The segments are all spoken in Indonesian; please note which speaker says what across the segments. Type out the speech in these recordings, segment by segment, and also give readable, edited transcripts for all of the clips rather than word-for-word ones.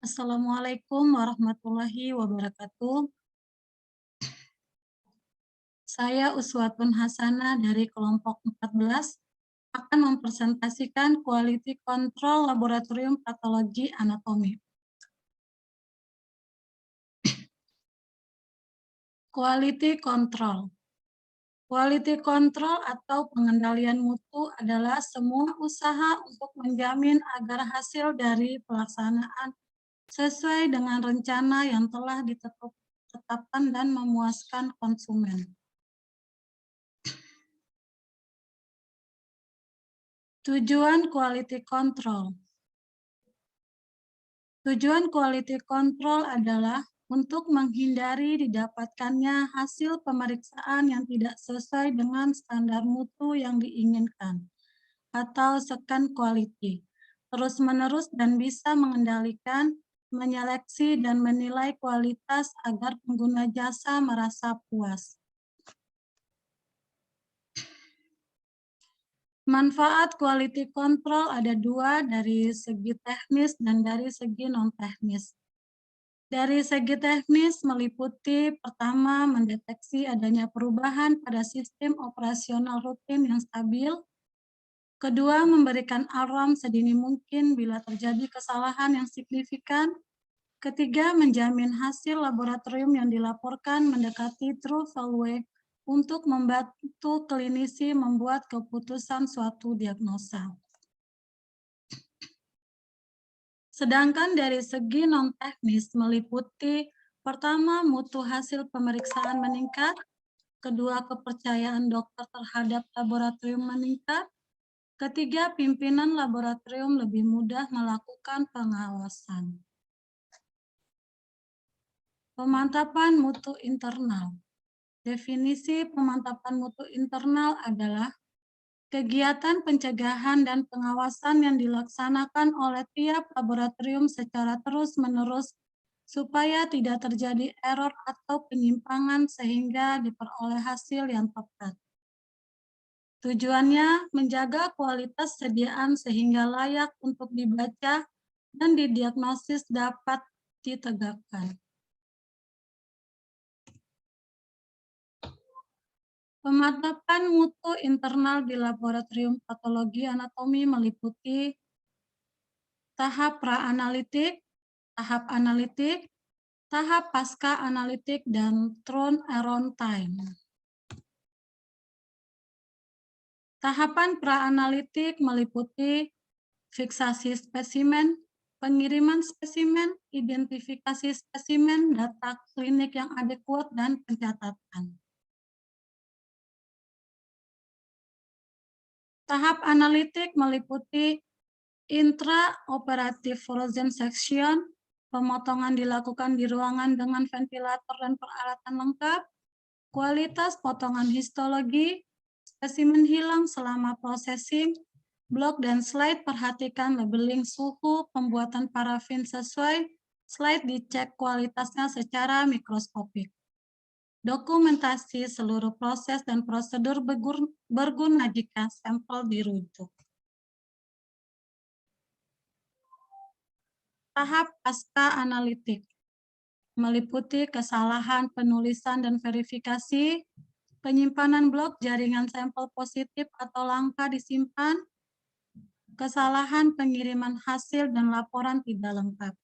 Speaker 1: Assalamualaikum warahmatullahi wabarakatuh. Saya Uswatun Hasanah dari kelompok 14 akan mempresentasikan Quality Control Laboratorium Patologi Anatomi. Quality Control. Quality Control atau pengendalian mutu adalah semua usaha untuk menjamin agar hasil dari pelaksanaan sesuai dengan rencana yang telah ditetapkan dan memuaskan konsumen. Tujuan quality control. Tujuan quality control adalah untuk menghindari didapatkannya hasil pemeriksaan yang tidak sesuai dengan standar mutu yang diinginkan atau scan quality, terus-menerus dan bisa mengendalikan, menyeleksi, dan menilai kualitas agar pengguna jasa merasa puas. Manfaat quality control ada dua, dari segi teknis dan dari segi non-teknis. Dari segi teknis meliputi pertama, mendeteksi adanya perubahan pada sistem operasional rutin yang stabil. Kedua, memberikan alarm sedini mungkin bila terjadi kesalahan yang signifikan. Ketiga, menjamin hasil laboratorium yang dilaporkan mendekati true value untuk membantu klinisi membuat keputusan suatu diagnosa. Sedangkan dari segi non-teknis meliputi pertama, mutu hasil pemeriksaan meningkat. Kedua, kepercayaan dokter terhadap laboratorium meningkat. Ketiga, pimpinan laboratorium lebih mudah melakukan pengawasan. Pemantapan mutu internal. Definisi pemantapan mutu internal adalah kegiatan pencegahan dan pengawasan yang dilaksanakan oleh tiap laboratorium secara terus-menerus supaya tidak terjadi error atau penyimpangan sehingga diperoleh hasil yang tepat. Tujuannya menjaga kualitas sediaan sehingga layak untuk dibaca dan didiagnosis dapat ditegakkan. Pemantapan mutu internal di laboratorium patologi anatomi meliputi tahap pra-analitik, tahap analitik, tahap pasca analitik, dan turnaround time. Tahapan pra-analitik meliputi fiksasi spesimen, pengiriman spesimen, identifikasi spesimen, data klinik yang adekuat, dan pencatatan. Tahap analitik meliputi intraoperatif frozen section, pemotongan dilakukan di ruangan dengan ventilator dan peralatan lengkap, kualitas potongan histologi, spesimen hilang selama processing, blok dan slide perhatikan labeling suhu, pembuatan parafin sesuai, slide dicek kualitasnya secara mikroskopik. Dokumentasi seluruh proses dan prosedur berguna jika sampel dirujuk. Tahap pasca analitik meliputi kesalahan penulisan dan verifikasi, penyimpanan blok jaringan sampel positif atau langka disimpan, kesalahan pengiriman hasil dan laporan tidak lengkap.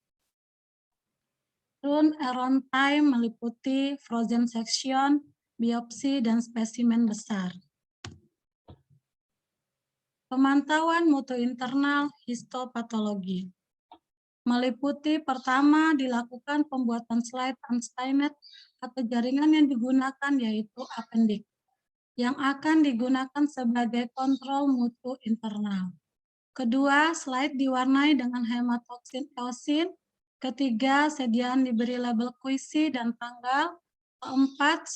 Speaker 1: Turnaround time meliputi frozen section, biopsi, dan spesimen besar. Pemantauan mutu internal histopatologi meliputi pertama, dilakukan pembuatan slide unstained atau jaringan yang digunakan yaitu appendix yang akan digunakan sebagai kontrol mutu internal. Kedua, slide diwarnai dengan hematoksin eosin. Ketiga, sediaan diberi label QC dan tanggal. Keempat,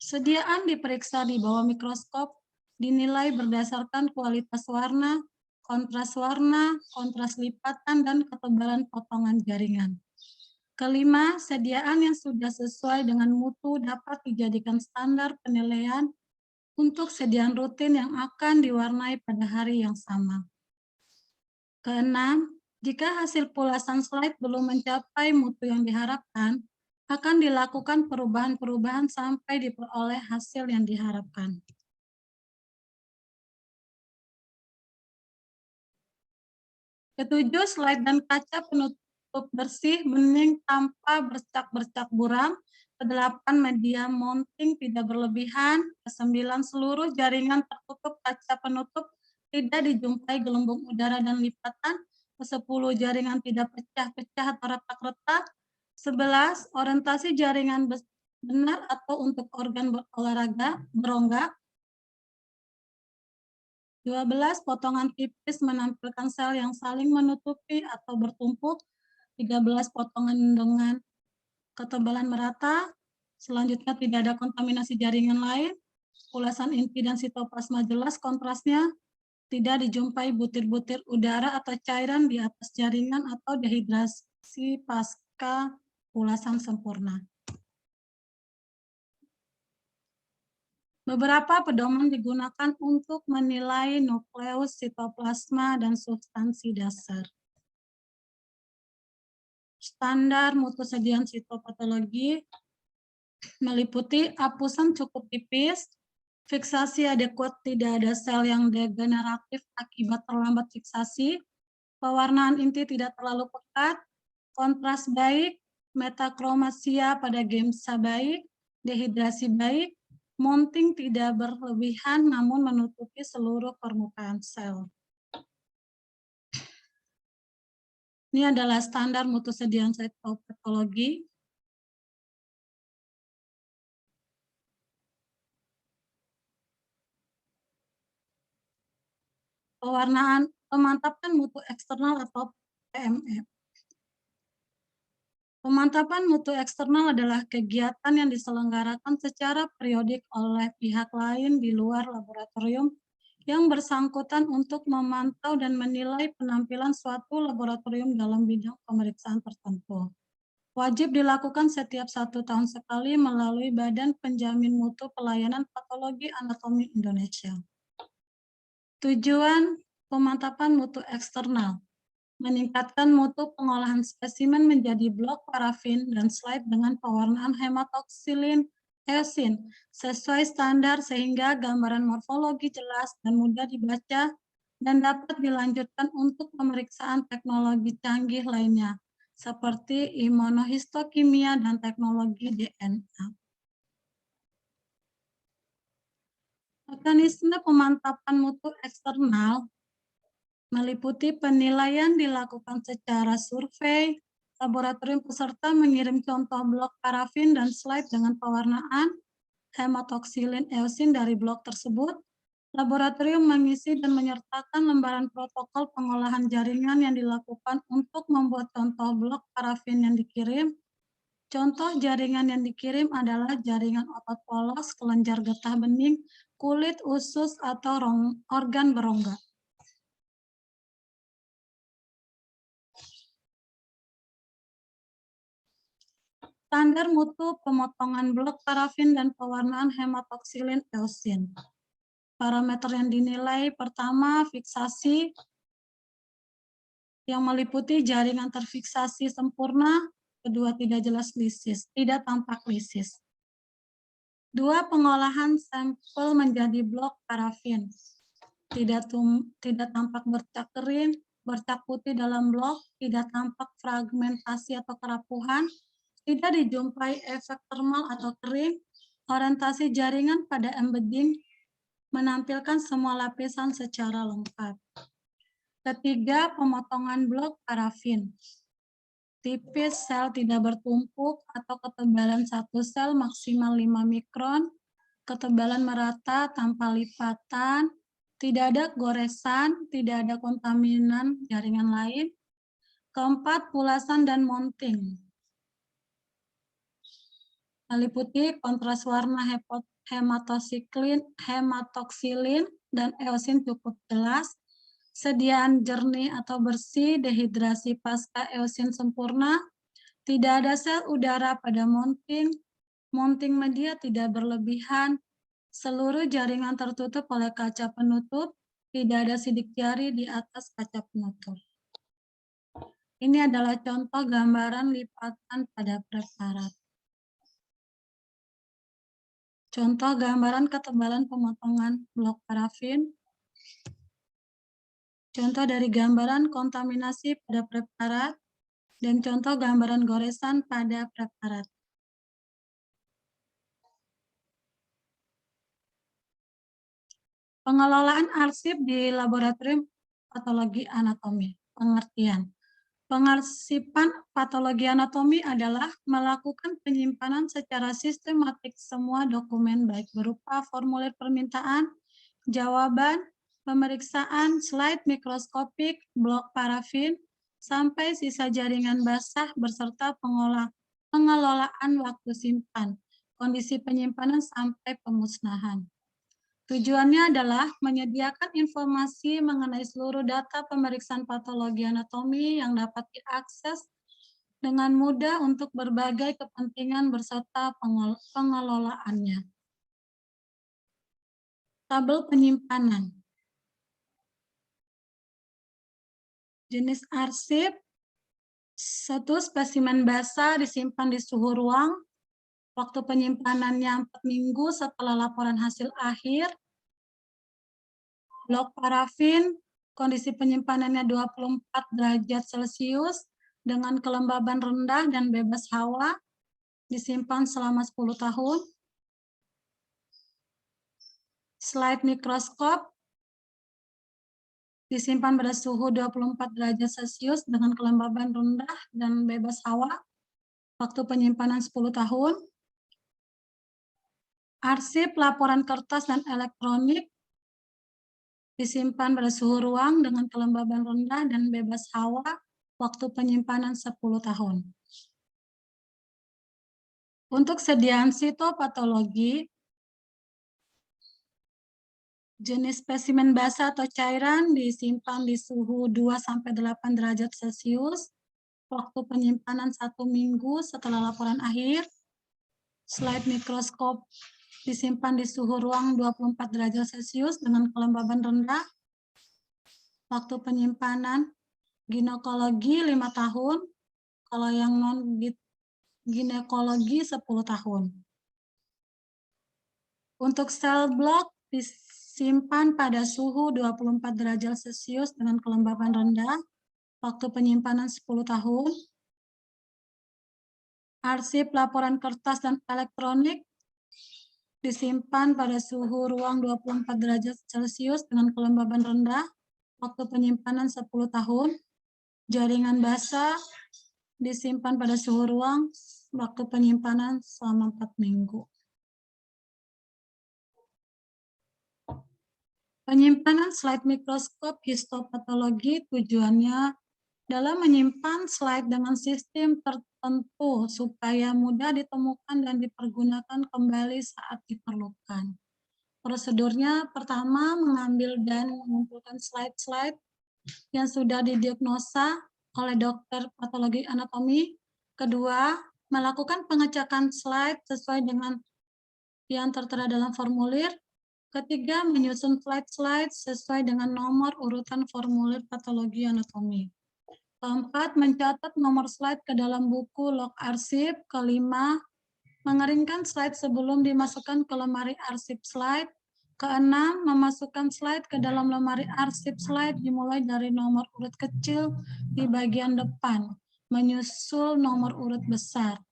Speaker 1: sediaan diperiksa di bawah mikroskop, dinilai berdasarkan kualitas warna, kontras lipatan, dan ketebalan potongan jaringan. Kelima, sediaan yang sudah sesuai dengan mutu dapat dijadikan standar penilaian untuk sediaan rutin yang akan diwarnai pada hari yang sama. Keenam, Jika hasil pulasan slide belum mencapai mutu yang diharapkan, akan dilakukan perubahan-perubahan sampai diperoleh hasil yang diharapkan. Ketujuh, slide dan kaca penutup bersih, bening tanpa bercak-bercak buram. Kedelapan, media mounting tidak berlebihan. Kesembilan, seluruh jaringan tertutup kaca penutup tidak dijumpai gelembung udara dan lipatan. Kesepuluh, jaringan tidak pecah-pecah atau retak-retak. 11, orientasi jaringan benar atau untuk organ olahraga berongga. 12, potongan tipis menampilkan sel yang saling menutupi atau bertumpuk. 13, potongan dengan ketebalan merata. Selanjutnya tidak ada kontaminasi jaringan lain. Ulasan inti dan sitoplasma jelas kontrasnya. Tidak dijumpai butir-butir udara atau cairan di atas jaringan atau dehidrasi pasca ulasan sempurna. Beberapa pedoman digunakan untuk menilai nukleus, sitoplasma, dan substansi dasar. Standar mutu sajian sitopatologi meliputi apusan cukup tipis, fiksasi adekuat, tidak ada sel yang degeneratif akibat terlambat fiksasi, pewarnaan inti tidak terlalu pekat, kontras baik, metakromasia pada gemsa baik, dehidrasi baik, mounting tidak berlebihan namun menutupi seluruh permukaan sel. Ini adalah standar mutu sajian sitopatologi. Pewarnaan pemantapan mutu eksternal atau PME. Pemantapan mutu eksternal adalah kegiatan yang diselenggarakan secara periodik oleh pihak lain di luar laboratorium yang bersangkutan untuk memantau dan menilai penampilan suatu laboratorium dalam bidang pemeriksaan tertentu. Wajib dilakukan setiap 1 tahun sekali melalui Badan Penjamin Mutu Pelayanan Patologi Anatomi Indonesia. Tujuan pemantapan mutu eksternal: meningkatkan mutu pengolahan spesimen menjadi blok parafin dan slide dengan pewarnaan hematoksilin eosin sesuai standar sehingga gambaran morfologi jelas dan mudah dibaca dan dapat dilanjutkan untuk pemeriksaan teknologi canggih lainnya seperti imunohistokimia dan teknologi DNA. Mekanisme pemantapan mutu eksternal meliputi penilaian dilakukan secara survei, laboratorium peserta mengirim contoh blok parafin dan slide dengan pewarnaan hematoksilin eosin dari blok tersebut. Laboratorium mengisi dan menyertakan lembaran protokol pengolahan jaringan yang dilakukan untuk membuat contoh blok parafin yang dikirim. Contoh jaringan yang dikirim adalah jaringan otot polos, kelenjar getah bening, kulit, usus, atau organ berongga. Standar mutu pemotongan blok parafin dan pewarnaan hematoksilin eosin. Parameter yang dinilai pertama, fiksasi yang meliputi jaringan terfiksasi sempurna, kedua tidak jelas lisis, tidak tampak lisis. Dua, pengolahan sampel menjadi blok parafin. Tidak tampak bercak kering, bercak putih dalam blok, tidak tampak fragmentasi atau kerapuhan, tidak dijumpai efek termal atau kering, orientasi jaringan pada embedding, menampilkan semua lapisan secara lengkap. Ketiga, pemotongan blok parafin. Tipis, sel tidak bertumpuk atau ketebalan satu sel maksimal 5 mikron, ketebalan merata tanpa lipatan, tidak ada goresan, tidak ada kontaminan jaringan lain. Keempat, pulasan dan mounting. Meliputi kontras warna hematoksilin dan eosin cukup jelas, sediaan jernih atau bersih, dehidrasi pasca eosin sempurna, tidak ada sel udara pada mounting media tidak berlebihan, seluruh jaringan tertutup oleh kaca penutup, tidak ada sidik jari di atas kaca penutup. Ini adalah contoh gambaran lipatan pada preparat. Contoh gambaran ketebalan pemotongan blok parafin. Contoh dari gambaran kontaminasi pada preparat. Dan contoh gambaran goresan pada preparat. Pengelolaan arsip di laboratorium patologi anatomi. Pengertian. Pengarsipan patologi anatomi adalah melakukan penyimpanan secara sistematik semua dokumen baik berupa formulir permintaan, jawaban, pemeriksaan, slide mikroskopik, blok parafin, sampai sisa jaringan basah beserta pengelolaan waktu simpan, kondisi penyimpanan sampai pemusnahan. Tujuannya adalah menyediakan informasi mengenai seluruh data pemeriksaan patologi anatomi yang dapat diakses dengan mudah untuk berbagai kepentingan beserta pengelolaannya. Tabel penyimpanan. Jenis arsip. 1. Spesimen basah disimpan di suhu ruang. Waktu penyimpanannya 4 minggu setelah laporan hasil akhir. Blok parafin, kondisi penyimpanannya 24 derajat Celcius dengan kelembaban rendah dan bebas hawa, disimpan selama 10 tahun. Slide mikroskop, disimpan pada suhu 24 derajat Celcius dengan kelembaban rendah dan bebas hawa, waktu penyimpanan 10 tahun. Arsip laporan kertas dan elektronik disimpan pada suhu ruang dengan kelembaban rendah dan bebas hawa, waktu penyimpanan 10 tahun. Untuk sediaan sitopatologi, jenis spesimen basah atau cairan disimpan di suhu 2-8 derajat Celcius, waktu penyimpanan 1 minggu setelah laporan akhir. Slide mikroskop disimpan di suhu ruang 24 derajat Celcius dengan kelembaban rendah. Waktu penyimpanan ginekologi 5 tahun, kalau yang non-ginekologi 10 tahun. Untuk sel blok disimpan pada suhu 24 derajat Celcius dengan kelembaban rendah, waktu penyimpanan 10 tahun. Arsip laporan kertas dan elektronik disimpan pada suhu ruang 24 derajat Celcius dengan kelembaban rendah, waktu penyimpanan 10 tahun. Jaringan basah disimpan pada suhu ruang, waktu penyimpanan selama 4 minggu. Penyimpanan slide mikroskop histopatologi tujuannya dalam menyimpan slide dengan sistem tertentu supaya mudah ditemukan dan dipergunakan kembali saat diperlukan. Prosedurnya pertama mengambil dan mengumpulkan slide-slide yang sudah didiagnosa oleh dokter patologi anatomi. Kedua, melakukan pengecekan slide sesuai dengan yang tertera dalam formulir. Ketiga, menyusun slide-slide sesuai dengan nomor urutan formulir patologi anatomi. Keempat, mencatat nomor slide ke dalam buku log arsip. Kelima, mengeringkan slide sebelum dimasukkan ke lemari arsip slide. Keenam, memasukkan slide ke dalam lemari arsip slide dimulai dari nomor urut kecil di bagian depan, menyusul nomor urut besar.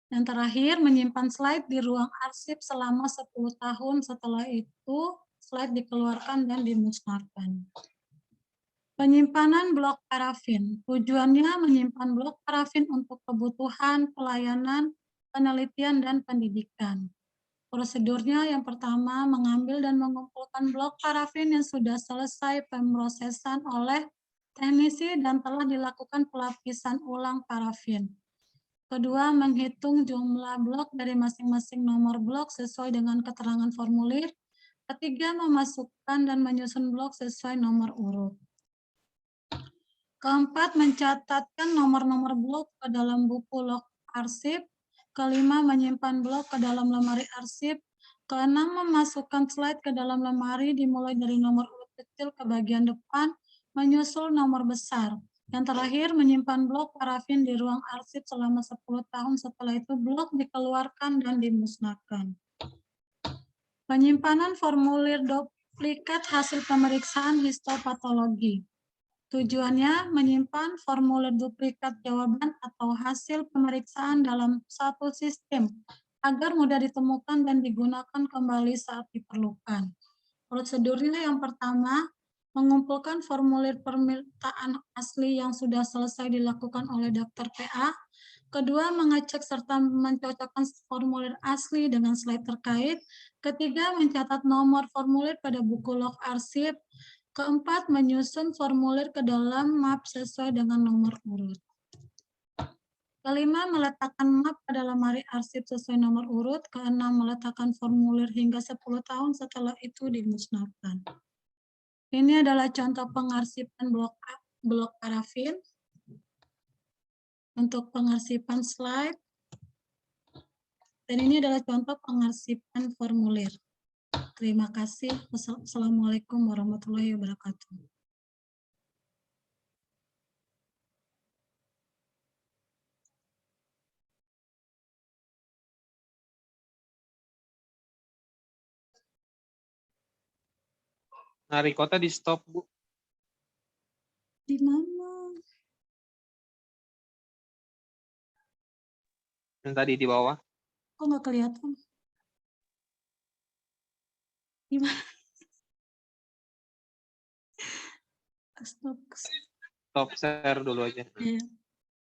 Speaker 1: Dan terakhir, menyimpan slide di ruang arsip selama 10 tahun. Setelah itu, slide dikeluarkan dan dimusnahkan. Penyimpanan blok parafin. Tujuannya menyimpan blok parafin untuk kebutuhan pelayanan, penelitian, dan pendidikan. Prosedurnya yang pertama, mengambil dan mengumpulkan blok parafin yang sudah selesai pemrosesan oleh teknisi dan telah dilakukan pelapisan ulang parafin. Kedua, menghitung jumlah blok dari masing-masing nomor blok sesuai dengan keterangan formulir. Ketiga, memasukkan dan menyusun blok sesuai nomor urut. Keempat, mencatatkan nomor-nomor blok ke dalam buku log arsip. Kelima, menyimpan blok ke dalam lemari arsip. Keenam, memasukkan slide ke dalam lemari dimulai dari nomor urut kecil ke bagian depan, menyusul nomor besar. Yang terakhir, menyimpan blok parafin di ruang arsip selama 10 tahun, setelah itu blok dikeluarkan dan dimusnahkan. Penyimpanan formulir duplikat hasil pemeriksaan histopatologi. Tujuannya menyimpan formulir duplikat jawaban atau hasil pemeriksaan dalam satu sistem agar mudah ditemukan dan digunakan kembali saat diperlukan. Prosedurnya yang pertama, mengumpulkan formulir permintaan asli yang sudah selesai dilakukan oleh Dr. PA. Kedua, mengecek serta mencocokkan formulir asli dengan slide terkait. Ketiga, mencatat nomor formulir pada buku log arsip. Keempat, menyusun formulir ke dalam map sesuai dengan nomor urut. Kelima, meletakkan map pada lemari arsip sesuai nomor urut. Keenam, meletakkan formulir hingga 10 tahun setelah itu dimusnahkan. Ini adalah contoh pengarsipan blok parafin. Untuk pengarsipan slide. Dan ini adalah contoh pengarsipan formulir. Terima kasih. Wassalamualaikum warahmatullahi wabarakatuh.
Speaker 2: Nah, Rikota di stop, Bu.
Speaker 1: Di mana?
Speaker 2: Yang tadi di bawah.
Speaker 1: Kok nggak kelihatan? Gimana? Stop.
Speaker 2: Stop share dulu aja.
Speaker 1: Iya.